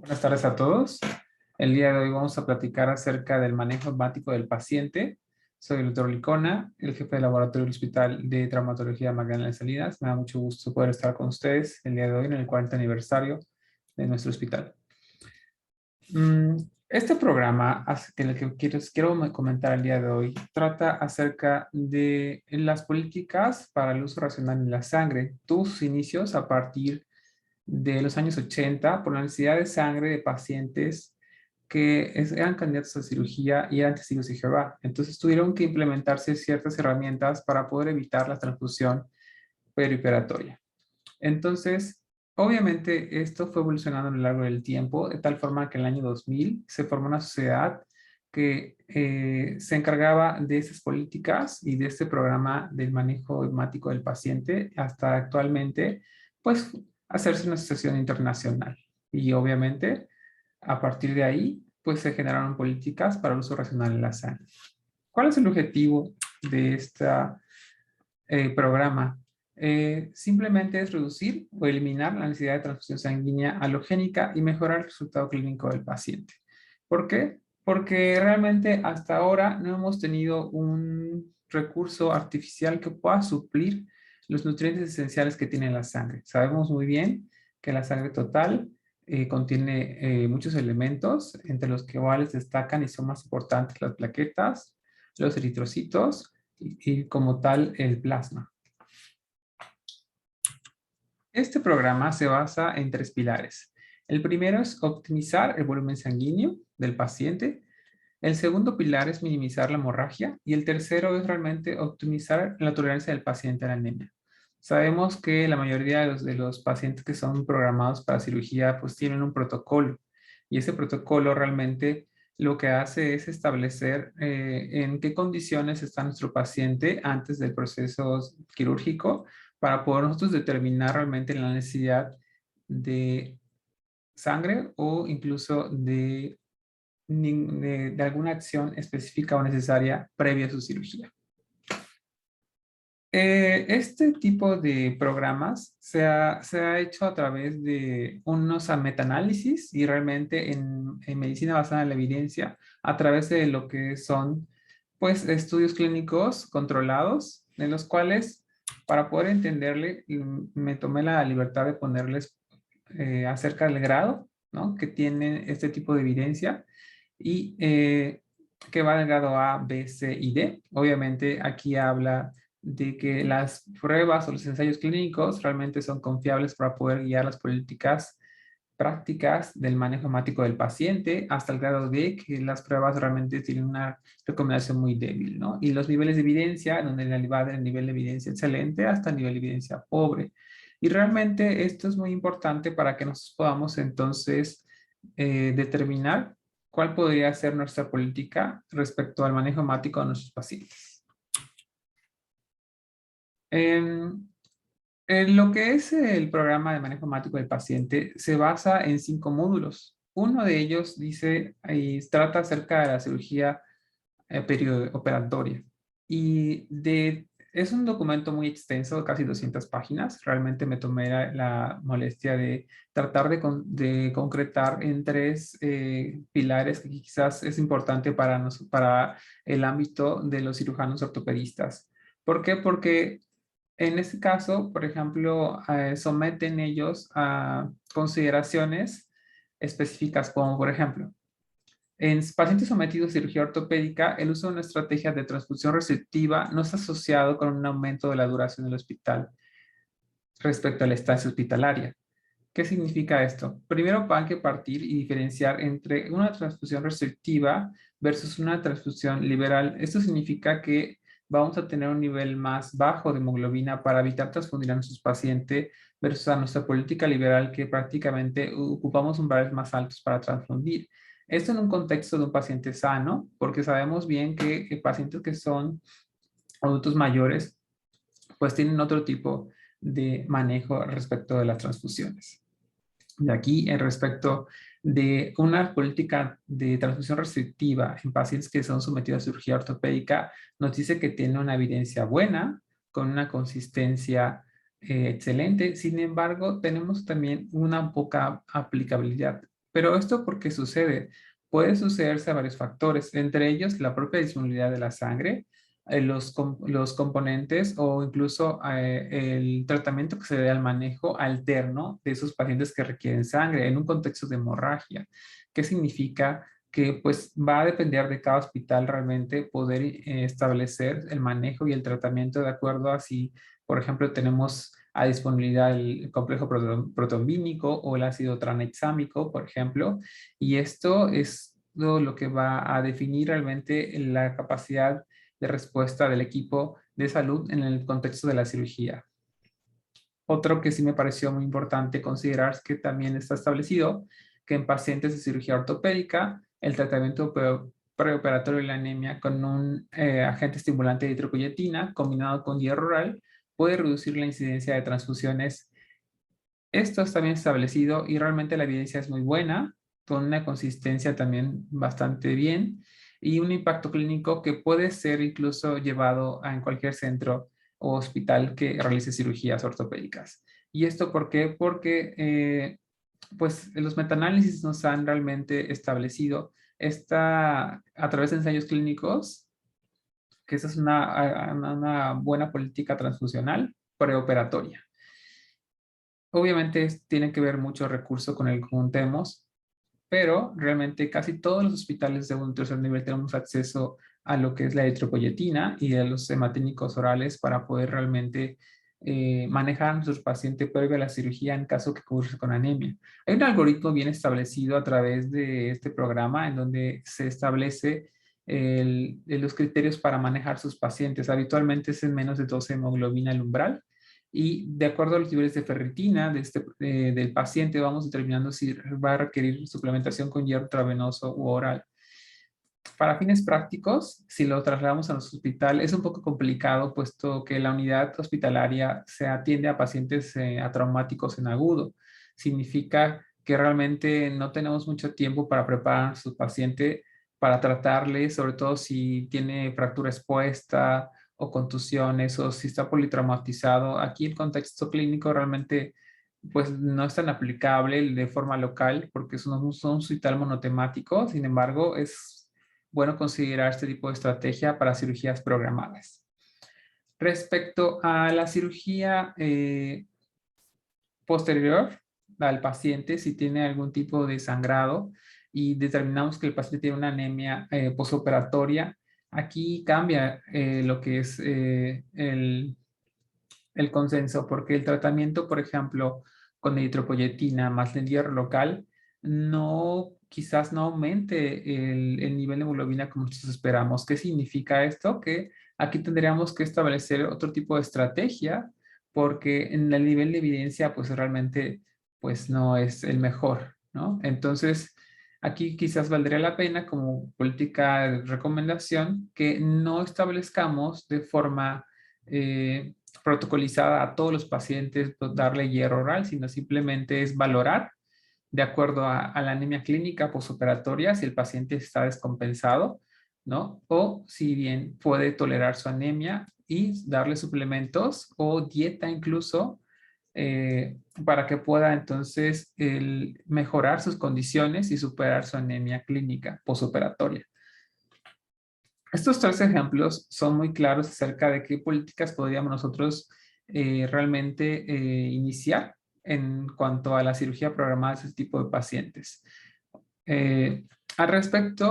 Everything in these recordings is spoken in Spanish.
Buenas tardes a todos. El día de hoy vamos a platicar acerca del manejo hemático del paciente. Soy el doctor Licona, el jefe de laboratorio del Hospital de Traumatología Magdalena de Salinas. Me da mucho gusto poder estar con ustedes el día de hoy en el 40 aniversario de nuestro hospital. Este programa el que quiero comentar el día de hoy trata acerca de las políticas para el uso racional de la sangre. Tuvo sus inicios a partir de los años 80 por la necesidad de sangre de pacientes que eran candidatos a cirugía y eran testigos de Jehová. Entonces tuvieron que implementarse ciertas herramientas para poder evitar la transfusión perioperatoria. Entonces, obviamente esto fue evolucionando a lo largo del tiempo, de tal forma que en el año 2000 se formó una sociedad que se encargaba de esas políticas y de este programa del manejo hemático del paciente hasta actualmente, pues, hacerse una asociación internacional. Y obviamente, a partir de ahí, pues se generaron políticas para el uso racional de la sangre. ¿Cuál es el objetivo de este programa? Simplemente es reducir o eliminar la necesidad de transfusión sanguínea halogénica y mejorar el resultado clínico del paciente. ¿Por qué? Porque realmente hasta ahora no hemos tenido un recurso artificial que pueda suplir los nutrientes esenciales que tiene la sangre. Sabemos muy bien que la sangre total contiene muchos elementos, entre los que cuales destacan y son más importantes las plaquetas, los eritrocitos y como tal el plasma. Este programa se basa en tres pilares. El primero es optimizar el volumen sanguíneo del paciente. El segundo pilar es minimizar la hemorragia. Y el tercero es realmente optimizar la tolerancia del paciente a la anemia. Sabemos que la mayoría de los pacientes que son programados para cirugía pues tienen un protocolo. Y ese protocolo realmente lo que hace es establecer en qué condiciones está nuestro paciente antes del proceso quirúrgico para poder nosotros determinar realmente la necesidad de sangre o incluso de alguna acción específica o necesaria previa a su cirugía. Este tipo de programas se ha hecho a través de unos metaanálisis y realmente en medicina basada en la evidencia a través de lo que son pues estudios clínicos controlados en los cuales para poder entenderle me tomé la libertad de ponerles acerca del grado, ¿no?, que tiene este tipo de evidencia y que va del grado A, B, C y D. Obviamente aquí habla de que las pruebas o los ensayos clínicos realmente son confiables para poder guiar las políticas prácticas del manejo hemático del paciente hasta el grado D, que las pruebas realmente tienen una recomendación muy débil, ¿no? Y los niveles de evidencia, donde va del nivel de evidencia excelente hasta el nivel de evidencia pobre. Y realmente esto es muy importante para que nosotros podamos entonces determinar cuál podría ser nuestra política respecto al manejo hemático de nuestros pacientes. En lo que es el programa de manejo hemático del paciente se basa en 5 módulos. Uno de ellos dice y trata acerca de la cirugía perioperatoria. Es un documento muy extenso, casi 200 páginas. Realmente me tomé la molestia de tratar de concretar en tres pilares que quizás es importante para el ámbito de los cirujanos ortopedistas. ¿Por qué? Porque en este caso, por ejemplo, someten ellos a consideraciones específicas como, por ejemplo, en pacientes sometidos a cirugía ortopédica, el uso de una estrategia de transfusión receptiva no está asociado con un aumento de la duración del hospital respecto a la estancia hospitalaria. ¿Qué significa esto? Primero hay que partir y diferenciar entre una transfusión restrictiva versus una transfusión liberal. Esto significa que vamos a tener un nivel más bajo de hemoglobina para evitar transfundir a nuestros pacientes versus a nuestra política liberal que prácticamente ocupamos umbrales más altos para transfundir. Esto en un contexto de un paciente sano, porque sabemos bien que pacientes que son adultos mayores pues tienen otro tipo de manejo respecto de las transfusiones. De aquí, en respecto de una política de transfusión restrictiva en pacientes que son sometidos a cirugía ortopédica, nos dice que tiene una evidencia buena, con una consistencia excelente. Sin embargo, tenemos también una poca aplicabilidad. Pero esto, ¿por qué sucede? Puede sucederse a varios factores, entre ellos la propia disponibilidad de la sangre, los componentes o incluso el tratamiento que se dé al manejo alterno de esos pacientes que requieren sangre en un contexto de hemorragia. ¿Qué significa? Que pues va a depender de cada hospital realmente poder establecer el manejo y el tratamiento de acuerdo a si, por ejemplo, tenemos a disponibilidad el complejo protombínico o el ácido tranexámico, por ejemplo, y esto es lo que va a definir realmente la capacidad de respuesta del equipo de salud en el contexto de la cirugía. Otro que sí me pareció muy importante considerar es que también está establecido que en pacientes de cirugía ortopédica, el tratamiento preoperatorio de la anemia con un agente estimulante de eritropoyetina combinado con hierro oral puede reducir la incidencia de transfusiones. Esto está bien establecido y realmente la evidencia es muy buena, con una consistencia también bastante bien y un impacto clínico que puede ser incluso llevado en cualquier centro o hospital que realice cirugías ortopédicas. ¿Y esto por qué? Porque pues los metaanálisis nos han realmente establecido esta, a través de ensayos clínicos, que esa es una buena política transfusional preoperatoria. Obviamente tiene que ver mucho recurso con el que contemos, pero realmente casi todos los hospitales de un tercer nivel tenemos acceso a lo que es la eritropoyetina y a los hematínicos orales para poder realmente manejar a nuestros pacientes previo a la cirugía en caso que curse con anemia. Hay un algoritmo bien establecido a través de este programa en donde se establece los criterios para manejar sus pacientes. Habitualmente es en menos de 12 hemoglobina el umbral y de acuerdo a los niveles de ferritina del paciente vamos determinando si va a requerir suplementación con hierro intravenoso u oral. Para fines prácticos, si lo trasladamos a nuestro hospital, es un poco complicado puesto que la unidad hospitalaria se atiende a pacientes atraumáticos en agudo. Significa que realmente no tenemos mucho tiempo para preparar a su paciente para tratarle, sobre todo si tiene fractura expuesta o contusiones o si está politraumatizado. Aquí el contexto clínico realmente pues no es tan aplicable de forma local porque es un hospital monotemático. Sin embargo, es bueno considerar este tipo de estrategia para cirugías programadas. Respecto a la cirugía posterior al paciente, si tiene algún tipo de sangrado y determinamos que el paciente tiene una anemia posoperatoria, aquí cambia lo que es el consenso, porque el tratamiento, por ejemplo, con eritropoyetina más el hierro local, no, quizás no aumente el nivel de hemoglobina como nosotros esperamos. ¿Qué significa esto? Que aquí tendríamos que establecer otro tipo de estrategia, porque en el nivel de evidencia, pues realmente, pues no es el mejor, ¿no? Entonces, aquí quizás valdría la pena como política de recomendación que no establezcamos de forma protocolizada a todos los pacientes darle hierro oral, sino simplemente es valorar de acuerdo a la anemia clínica posoperatoria si el paciente está descompensado, ¿no? O si bien puede tolerar su anemia y darle suplementos o dieta incluso para que pueda entonces mejorar sus condiciones y superar su anemia clínica posoperatoria. Estos tres ejemplos son muy claros acerca de qué políticas podríamos nosotros realmente iniciar en cuanto a la cirugía programada de ese tipo de pacientes. Al respecto,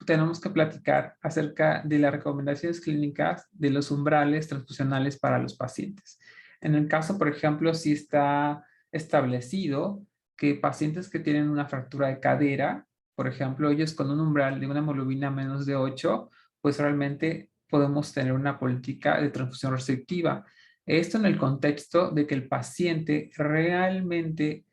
tenemos que platicar acerca de las recomendaciones clínicas de los umbrales transfusionales para los pacientes. En el caso, por ejemplo, si está establecido que pacientes que tienen una fractura de cadera, por ejemplo, ellos con un umbral de una hemoglobina menos de 8, pues realmente podemos tener una política de transfusión restrictiva. Esto en el contexto de que el paciente realmente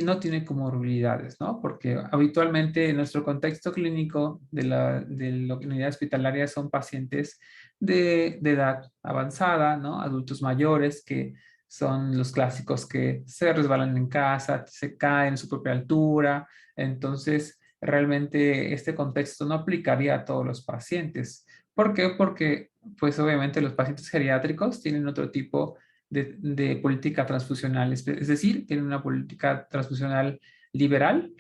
no tiene comorbilidades, ¿no? Porque habitualmente en nuestro contexto clínico de la unidad hospitalaria son pacientes de edad avanzada, ¿no? Adultos mayores que son los clásicos que se resbalan en casa, se caen en su propia altura. Entonces, realmente este contexto no aplicaría a todos los pacientes. ¿Por qué? Porque, pues obviamente los pacientes geriátricos tienen otro tipo de política transfusional, es decir, tienen una política transfusional liberal.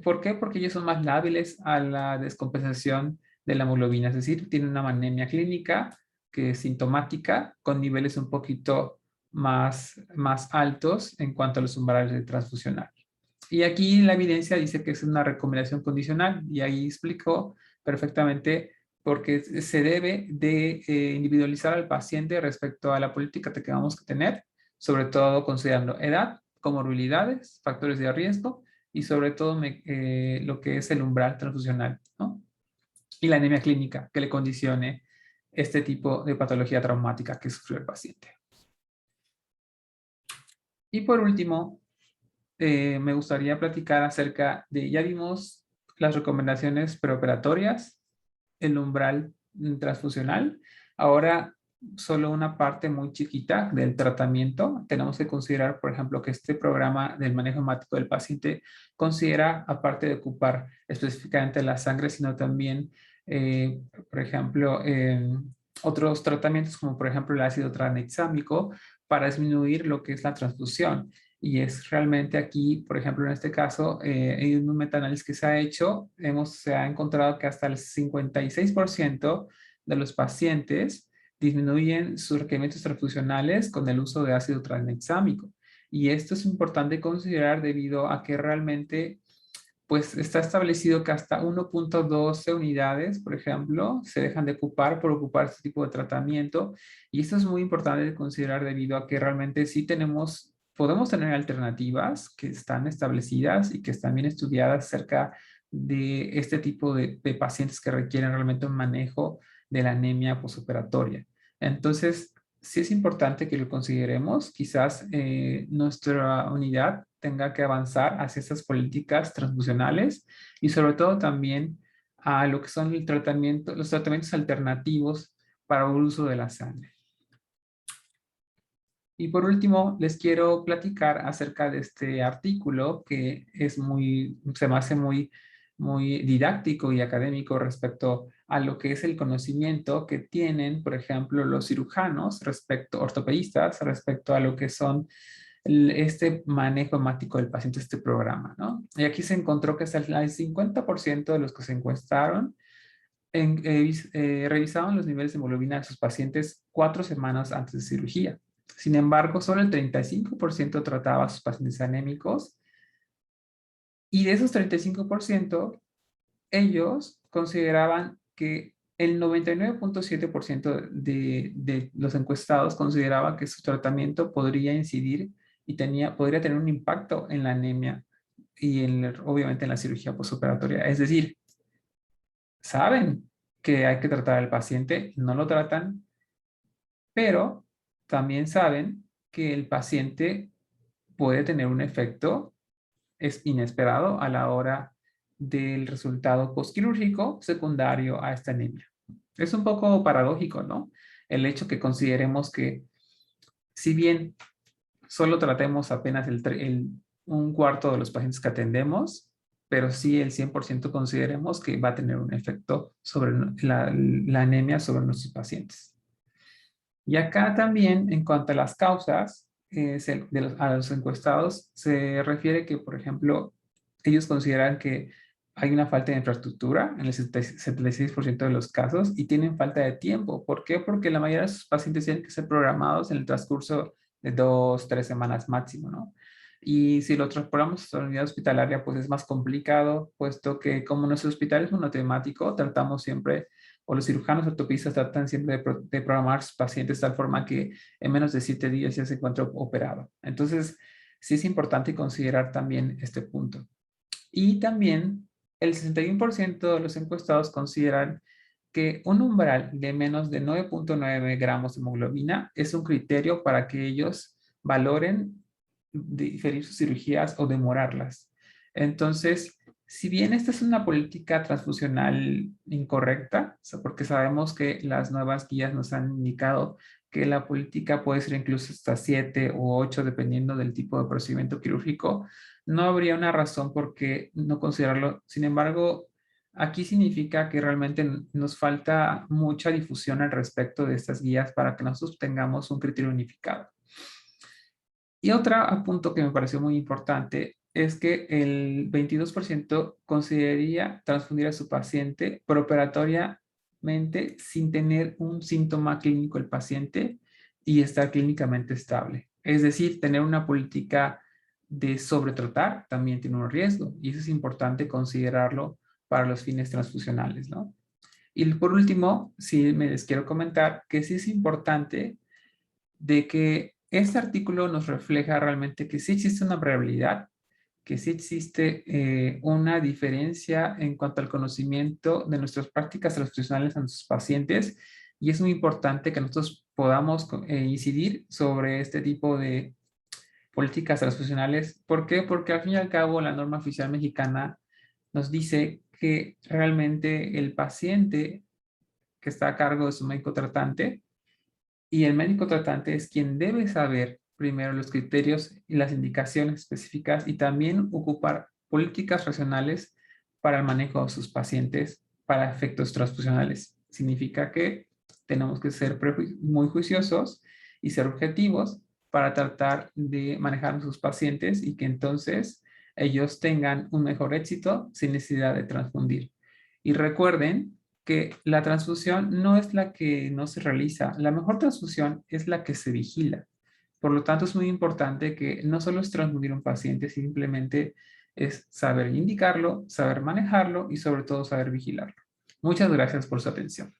¿Por qué? Porque ellos son más lábiles a la descompensación de la hemoglobina, es decir, tienen una anemia clínica que es sintomática con niveles un poquito más altos en cuanto a los umbrales de transfusional. Y aquí la evidencia dice que es una recomendación condicional y ahí explicó perfectamente porque se debe de individualizar al paciente respecto a la política que vamos a tener, sobre todo considerando edad, comorbilidades, factores de riesgo y sobre todo lo que es el umbral transfusional, ¿no? Y la anemia clínica que le condicione este tipo de patología traumática que sufrió el paciente. Y por último, me gustaría platicar acerca de, ya vimos las recomendaciones preoperatorias, el umbral transfusional. Ahora, solo una parte muy chiquita del tratamiento. Tenemos que considerar, por ejemplo, que este programa del manejo hemático del paciente considera, aparte de ocupar específicamente la sangre, sino también, por ejemplo, otros tratamientos como, por ejemplo, el ácido tranexámico para disminuir lo que es la transfusión. Y es realmente aquí, por ejemplo, en este caso, hay un metaanálisis que se ha hecho, se ha encontrado que hasta el 56% de los pacientes disminuyen sus requerimientos transfusionales con el uso de ácido tranexámico. Y esto es importante considerar debido a que realmente pues está establecido que hasta 1.12 unidades, por ejemplo, se dejan de ocupar por ocupar este tipo de tratamiento. Y esto es muy importante de considerar debido a que realmente sí podemos tener alternativas que están establecidas y que están bien estudiadas acerca de este tipo de pacientes que requieren realmente un manejo de la anemia posoperatoria. Entonces, sí es importante que lo consideremos. Quizás nuestra unidad tenga que avanzar hacia estas políticas transfusionales y sobre todo también a lo que son los tratamientos alternativos para el uso de la sangre. Y por último, les quiero platicar acerca de este artículo que se me hace muy didáctico y académico respecto a lo que es el conocimiento que tienen, por ejemplo, los cirujanos ortopedistas, respecto a lo que son este manejo hemático del paciente, este programa, ¿no? Y aquí se encontró que hasta el 50% de los que se encuestaron revisaban los niveles de hemoglobina de sus pacientes 4 semanas antes de cirugía. Sin embargo, solo el 35% trataba a sus pacientes anémicos y de esos 35%, ellos consideraban que el 99.7% de los encuestados consideraba que su tratamiento podría incidir y podría tener un impacto en la anemia y obviamente en la cirugía postoperatoria. Es decir, saben que hay que tratar al paciente, no lo tratan, pero también saben que el paciente puede tener un efecto inesperado a la hora del resultado postquirúrgico secundario a esta anemia. Es un poco paradójico, ¿no? El hecho que consideremos que si bien solo tratemos apenas un cuarto de los pacientes que atendemos, pero sí el 100% consideremos que va a tener un efecto sobre la anemia sobre nuestros pacientes. Y acá también, en cuanto a las causas a los encuestados, se refiere que, por ejemplo, ellos consideran que hay una falta de infraestructura en el 76% de los casos y tienen falta de tiempo. ¿Por qué? Porque la mayoría de sus pacientes tienen que ser programados en el transcurso de 2, 3 semanas máximo, ¿no? Y si lo transportamos a la unidad hospitalaria, pues es más complicado, puesto que como nuestro hospital es monotemático, tratamos siempre o los cirujanos ortopedistas tratan siempre de programar sus pacientes de tal forma que en menos de 7 días ya se encuentra operado. Entonces, sí es importante considerar también este punto. Y también el 61% de los encuestados consideran que un umbral de menos de 9.9 gramos de hemoglobina es un criterio para que ellos valoren diferir sus cirugías o demorarlas. Entonces, si bien esta es una política transfusional incorrecta, porque sabemos que las nuevas guías nos han indicado que la política puede ser incluso hasta 7 u 8 dependiendo del tipo de procedimiento quirúrgico, no habría una razón por qué no considerarlo. Sin embargo, aquí significa que realmente nos falta mucha difusión al respecto de estas guías para que nosotros tengamos un criterio unificado. Y otro punto que me pareció muy importante es que el 22% consideraría transfundir a su paciente preoperatoriamente sin tener un síntoma clínico el paciente y estar clínicamente estable. Es decir, tener una política de sobretratar también tiene un riesgo y eso es importante considerarlo para los fines transfusionales, ¿no? Y por último, sí me les quiero comentar que sí es importante de que este artículo nos refleja realmente que sí existe una variabilidad, que sí existe una diferencia en cuanto al conocimiento de nuestras prácticas transfusionales a nuestros pacientes y es muy importante que nosotros podamos incidir sobre este tipo de políticas transfusionales. ¿Por qué? Porque al fin y al cabo la norma oficial mexicana nos dice que realmente el paciente que está a cargo de su médico tratante y el médico tratante es quien debe saber primero los criterios y las indicaciones específicas y también ocupar políticas racionales para el manejo de sus pacientes para efectos transfusionales. Significa que tenemos que ser muy juiciosos y ser objetivos para tratar de manejar a sus pacientes y que entonces ellos tengan un mejor éxito sin necesidad de transfundir. Y recuerden que la transfusión no es la que no se realiza, la mejor transfusión es la que se vigila. Por lo tanto, es muy importante que no solo es transfundir un paciente, simplemente es saber indicarlo, saber manejarlo y sobre todo saber vigilarlo. Muchas gracias por su atención.